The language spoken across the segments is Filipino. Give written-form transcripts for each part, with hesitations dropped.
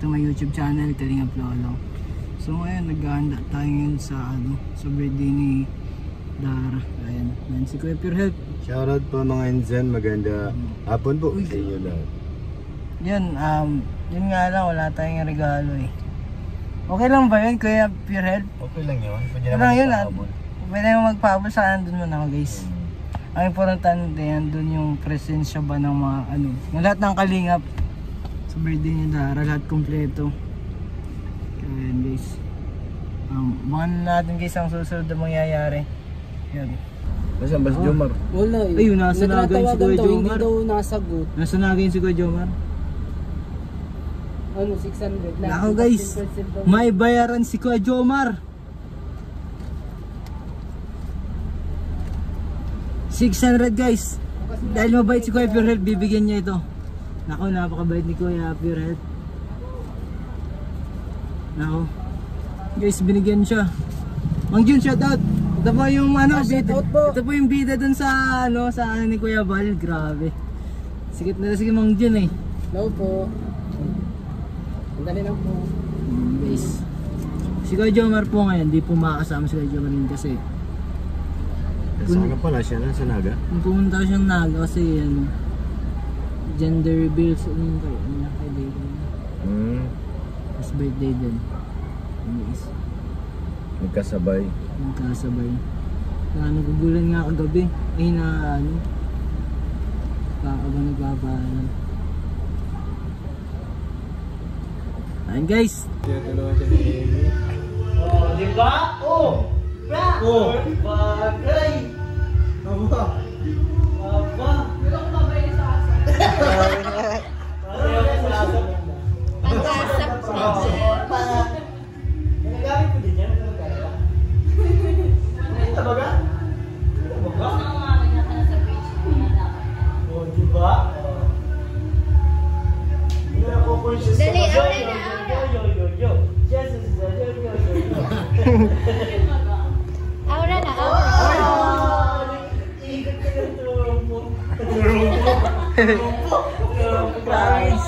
to my YouTube channel, Kalingap Lolo. So ngayon, naghahanda tayo ngayon sa birthday ni Dara. Ayan, si Kuya Pure Health. Shoutout po mga Inzen, maganda hapon po sa inyo lahat. Yun, yun nga lang, wala tayong regalo eh. Okay lang ba yun, Kuya Pure Health? Okay lang yun. Pwede naman yun, pwede naman magpabol sa andun mo na guys. Ang importante yan, dun yung presensya ba ng mga ng lahat ng kalingap sa birthday ni Dara, lahat kompleto. Kaya yan guys, abangan natin guys ang susunod na mangyayari. Yan. Nasaan ba si Jomar? Wala eh. Ayun, nasa nagayin si Kuya Jomar. Hindi daw nasagot. Nasa nagayin si Kuya Jomar. 600 lang. Ako guys, may bayaran si Kuya Jomar. 600 guys. Dahil mabait si Kuya Pure Health, bibigyan niya ito. Nako, napakabait ni Kuya Pure Health. Nako. Guys, binigyan siya. Mang Jun, shout out. Ito po yung ito po yung bida dun sa sa ni Kuya Val. Grabe. Sikit na sige Mang Jun eh. Hello po. Dali lang po. Guys. Si Kuya Jomar po ngayon, di po makakasama si Kuya Jomar rin kasi Saan pala siya? Sa Naga? pumunta siyang Naga kasi gender reveal sa yung kaibigan. Mas birthday din. Guys. Magkasabay. Nagugulan nga kagabi. Ay kakabang nagbabalan. Ayan guys. Oh, di ba? Oh! Bagay! Aba! Pero kung mabay sa asap. Pag-asap siya. Nagagamit ko din yan. Ito baga? Oh, di ba? Dali, awala na. Aura na, aura. Ikot ka ng turumpo. Guys.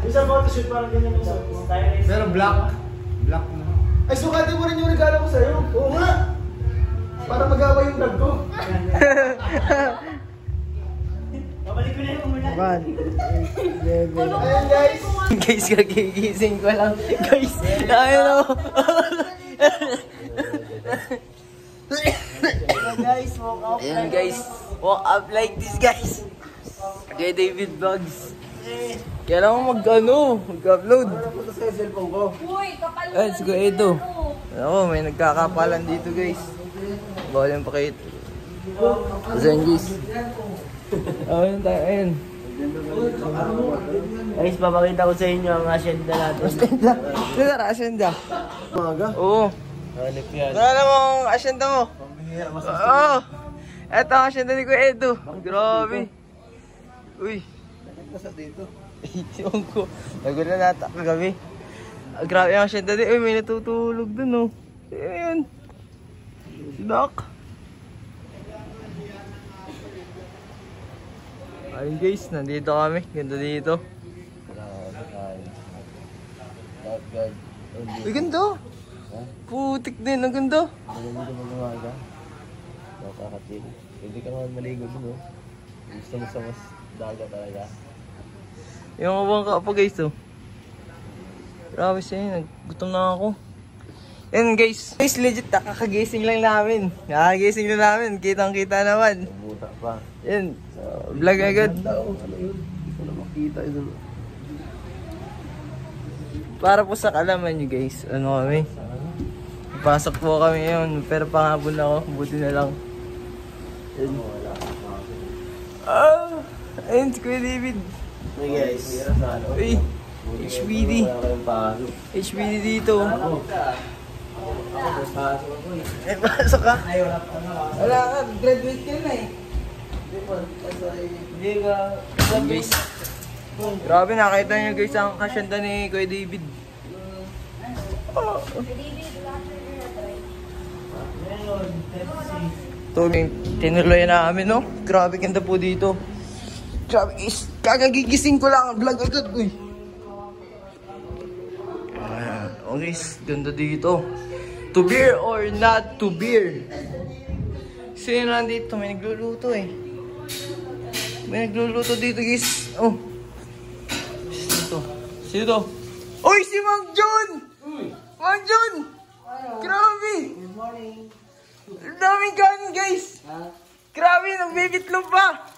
Isang photoshoot parang ganyan yung style. Pero black na. Ay, sukatin mo rin yung regalo ko sa'yo. Oo nga. Para mag-away yung vlog ko. Babalik ko na yung muna. Ayan guys. Guys, kagigising ko lang. Guys, ayun o. Guys, walk up. Ayan guys, walk up like this guys. Kay David Vlogs. Kailangan mag-upload. Punta sa cellphone ko. Uy, kapal mo. Ayan, si Kuya Edo. Ako, may nagkakapalan dito guys. Bawal yung pakita. Ayan guys. Ayun tayo, ayun. Guys, papakita ko sa inyo ang asyenda natin. Asyenda? Sino na asyenda? Maga? Oo. Hanip yan. Ano mo ang asyenda mo? Oo. Eto ang asyenda ni Kuya Edo. Grabe. Uy. Nasa dito. Iyon ko. Nagulat na ata kagabi. Grabe ang asyenda din. Uy, may natutulog dun oh. Ayun. Si Doc. Ayun guys, nandito kami. Ganda dito. Uy, ganda. Putik din, ang ganda. Maganda mo lumaga. Nakakatil. Pwede ka naman maligo dun oh. Gusto mo sa mas daga talaga. Yung kabang ka pa guys oh. Grabe siya, nagutom na ako. Yan guys. Guys, legit kakagising lang namin. Kakagising lang namin. Kitang-kita naman. Buta pa. Yan. Vlog agad. Ano yun? Hindi ko na makita yun. Para po sa kalaman nyo guys. Ano kami? Pasok po kami yun. Pero panghabol ako. Buti na lang. Yan. Ayun si Kuya David. Hey guys. Uy. HBD. HBD dito. Eh, pasok ka? Wala ka, graduate ka na eh. Hindi ka. Guys. Grabe, nakita nyo guys ang kasyanda ni Kuya David. Ito, tinuloy na namin no. Grabe ganda po dito. Grabe guys. Kakagigising ko lang. Vlog agad. Uy. Oh guys, ganda dito. To beer or not to beer? Sino nandito? May nagluluto eh. May nagluluto dito guys. Oh. Sino to? Uy, si Mang John! Mang John! Grabe! Good morning. Ang daming kanin guys! Grabe, nagbibitlog pa!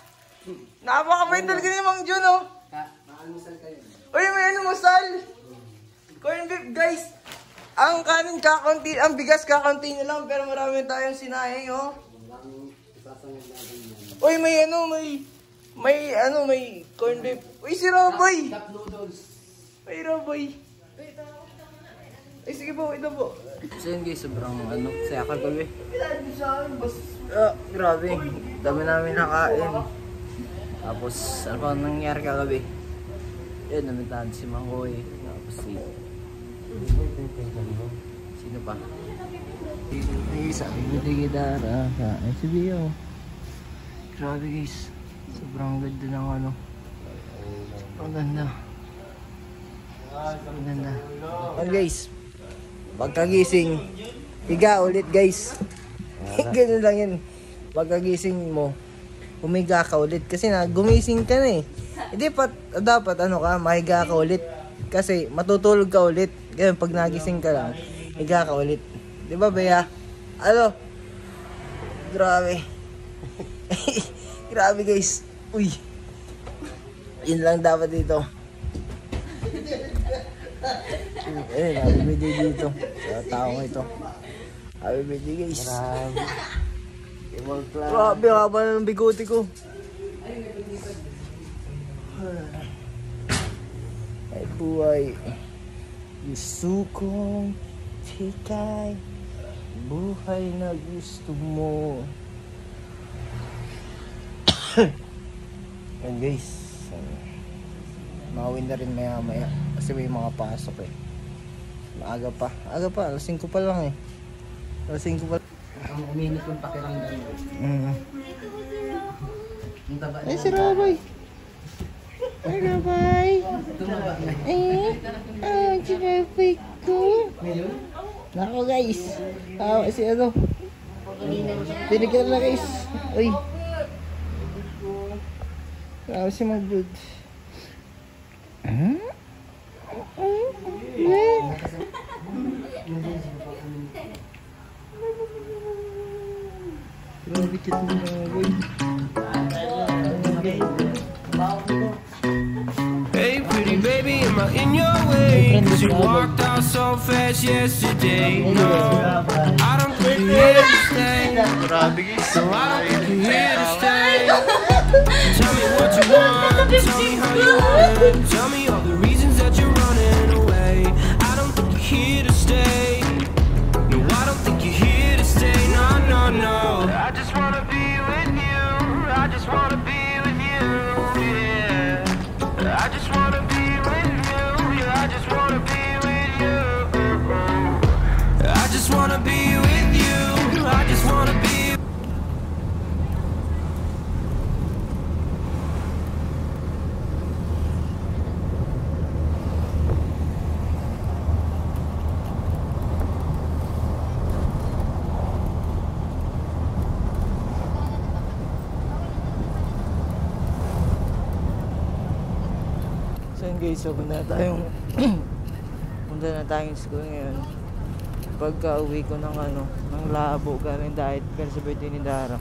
Napakabait talaga ni Mang John oh! Maalmusal kayo. Uy, may almusal! Corn beef guys! Ang kanin kakaunti, ang bigas kakaunti na lang pero marami tayong sinayang oh! Maraming isasangag natin yan. Uy, may corn beef. Uy, si Roboy! Cup noodles. Ay, Roboy! Ay, sige po, ito po. So yun guys, sobrang saya kagabi. Grabe. Dami namin nakain. Tapos, ano pa nangyari kagabi? Yun, namitaan si Mangoy. Tapos sino pa? Sabi mo di gitara. Ay, si Bio. Grabe guys. Sobrang ganda ng ang ganda. Ang ganda. And guys, pagkagising, higa ulit guys. Ganun lang yun. Pagkagising mo, humiga ka ulit. Kasi gumising ka na eh. Hindi dapat mahiga ka ulit. Kasi matutulog ka ulit. Ganun, pag nagising ka lang, higa ka ulit. Di ba, Bea? Grabe. Grabe guys. Uy. Yun lang dapat dito. Happy birthday dito sa taong ito. Happy birthday guys. Grabe, haba na ng bigote ko. Ay buhay. Gusto kong tikay buhay na gusto mo. And guys, mawin na rin maya kasi may mga pasok eh. Maaga pa, alas 5 pa lang eh. Alas 5 pa. Ang uminit yung pakiramdam mo. Ay, si Roboy. Ay, Roboy. Tumaba na. Si Roboy ko. Ngayon? Nako guys. Si Tinigyan na guys. Uy. Si Magbud. Grabe cute mo na boy. Hey pretty baby, am I in your way? 'Cause you walked out so fast yesterday. No, I don't think you're here to stay. So I don't think you're here to stay. Tell me what you want, tell me how you want. Tell me all the reasons that you're running away. I don't think you're here to stay. No, I don't think you're here to stay. No, no, no. I just wanna be with you. I just wanna be with you. Yeah. I just wanna be with you. Yeah, I just wanna be with you. I just wanna be with you. I just wanna be. Guys, so punta na tayong school ngayon. Pagka uwi ko ng labo galing diet pero sa birthday ni Dara,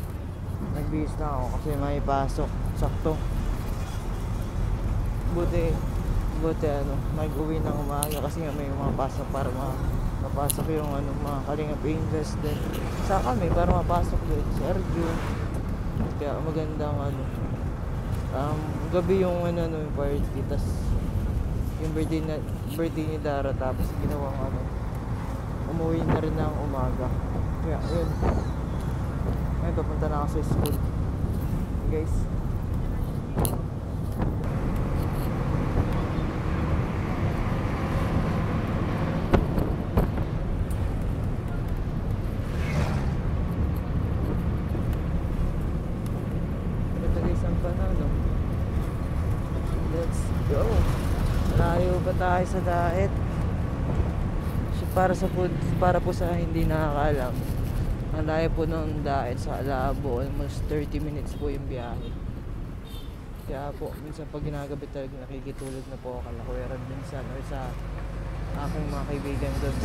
nagbihis na ako kasi may pasok sakto. Buti mag-uwi ng umaga kasi nga may mga pasok para mapasok yung mga Kalingap Angels din sa kami para mapasok din si Arjun. Kaya magandang gabi yung yung party, tas yung birthday ni Dara, tapos ginawang umuwi na rin ng umaga. Kaya yun, ngayon papunta na ako sa school guys. Ito guys ang panahon tayo sa diet. So, para po sa hindi nakakaalam, ang layo po ng diet sa Alabo, almost 30 minutes po yung biyahe. Kaya po, minsan pag ginagabi talaga nakikitulog na po ako kala Kuya Ron minsan or sa aking mga kaibigan doon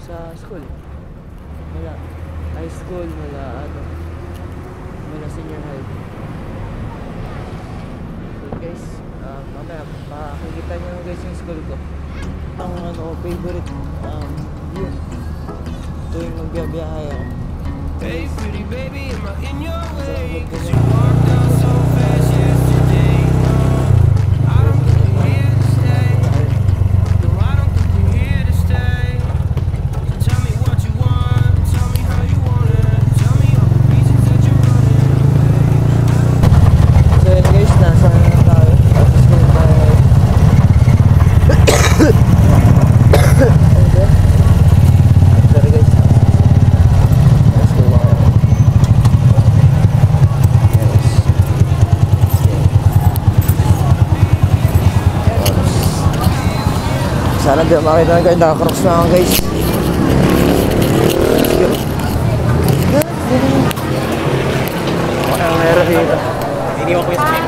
sa school. Mula high school, mula senior high. So guys, mamaya pakikita nyo guys yung school ko. Ang favorite view tuwing magbiyahe ako. Hey, pretty baby, am I in your way? 'Cause you walked out so fast yesterday. I don't think you're here to stay. No, I don't think you're here to stay. So tell me what you want, tell me how you want it, tell me all the reasons that you're running away. So yun guys, nasa tayo. Tapos ko tayo. Sorry guys. Let's go lang. Sana di makita na kayo, nakakross na ako guys. Okay, meron dito. Iniwan ko yung screen.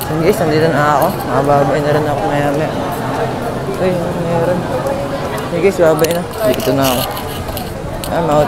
So guys, nandito na ako. Mababay na rin ako maya-maya. Ay, meron. Hey guys, babay na. Dito na ako. I'm out.